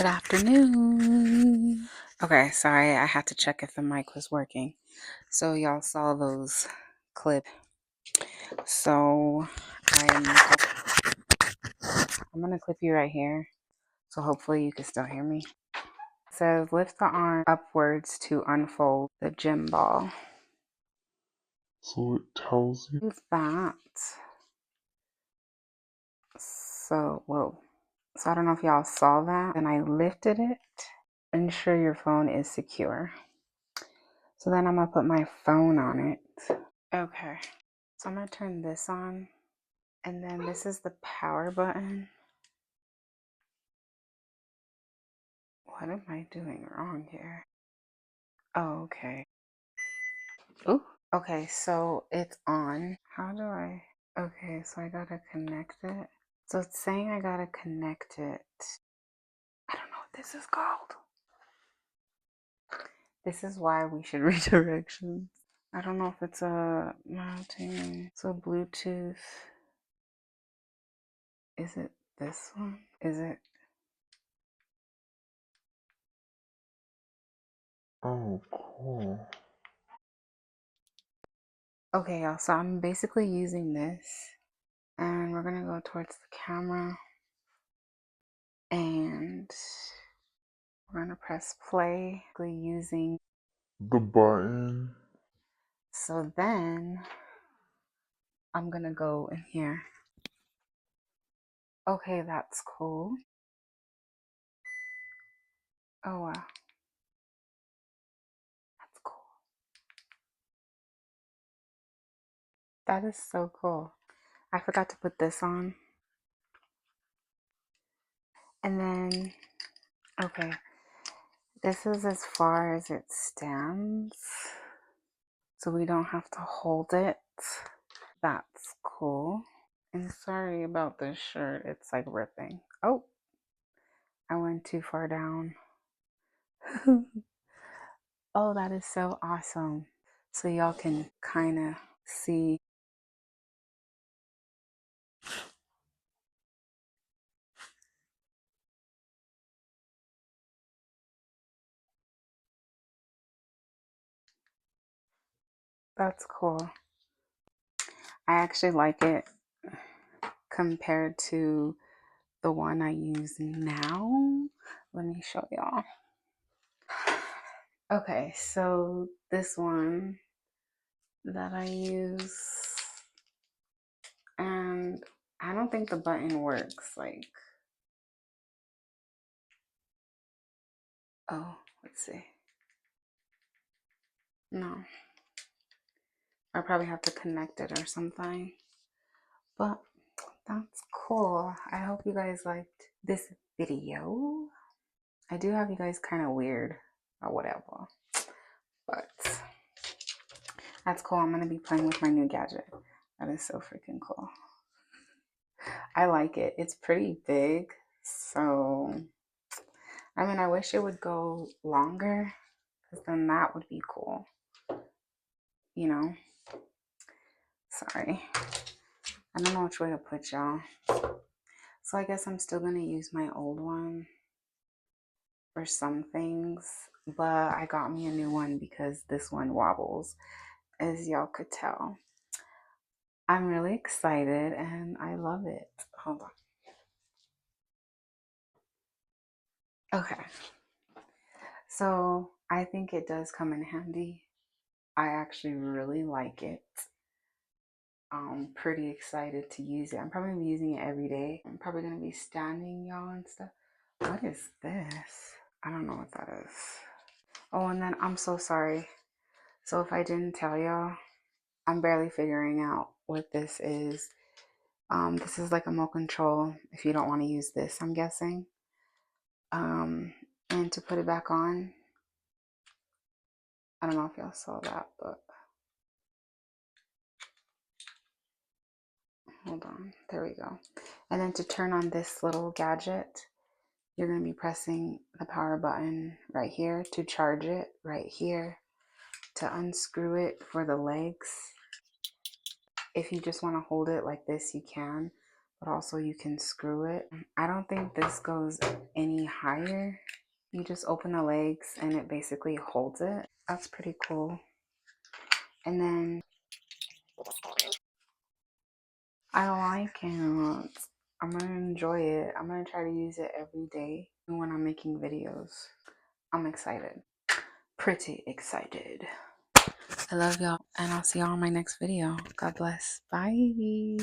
Good afternoon. Okay, sorry, I had to check if the mic was working. So y'all saw those clips. So I'm gonna clip you right here. So hopefully you can still hear me. It says lift the arm upwards to unfold the gym ball. So it tells you Use that. So whoa. So I don't know if y'all saw that. And I lifted it. Ensure your phone is secure. So then I'm gonna put my phone on it. Okay. So I'm gonna turn this on. And then this is the power button. What am I doing wrong here? Oh, okay. Ooh. Okay, so it's on. How do I? Okay, so I gotta connect it. So it's saying I gotta connect it. I don't know what this is called. This is why we should read directions. I don't know if it's a mounting. So Bluetooth. Is it this one? Is it? oh, cool. Okay, y'all. So I'm basically using this. And we're gonna go towards the camera. And we're gonna press play using The button. so then I'm gonna go in here. Okay, that's cool. Oh wow, that's cool. That is so cool. I forgot to put this on. And then okay, this is as far as it stands. So we don't have to hold it. That's cool. And sorry about this shirt, it's like ripping. Oh, I went too far down. Oh, that is so awesome. So y'all can kind of see. That's cool. I actually like it compared to the one I use now. Let me show y'all. Okay, so this one that I use, and I don't think the button works. Like, oh, let's see. No, I probably have to connect it or something. But that's cool. I hope you guys liked this video. I do have you guys kind of weird or whatever. But that's cool. I'm going to be playing with my new gadget. That is so freaking cool. I like it. It's pretty big. So, I mean, I wish it would go longer because then that would be cool. You know? Sorry. I don't know which way to put y'all. So I guess I'm still going to use my old one for some things. But I got me a new one because this one wobbles, as y'all could tell. I'm really excited and I love it. Hold on. Okay. So I think it does come in handy. I actually really like it. I'm pretty excited to use it. I'm probably gonna be using it every day. I'm probably gonna be standing y'all and stuff. What is this? I don't know what that is. Oh, and then I'm so sorry. So if I didn't tell y'all, I'm barely figuring out what this is. This is like a remote control if you don't want to use this, I'm guessing. And to put it back on, I don't know if y'all saw that, but hold on, there we go. And then to turn on this little gadget, you're going to be pressing the power button right here to charge it, right here to unscrew it for the legs. If you just want to hold it like this, you can. but also you can screw it. I don't think this goes any higher. You just open the legs and it basically holds it. That's pretty cool. And then I like it. I'm gonna enjoy it. I'm gonna try to use it every day when I'm making videos. I'm excited. Pretty excited. I love y'all, and I'll see y'all in my next video. God bless. Bye.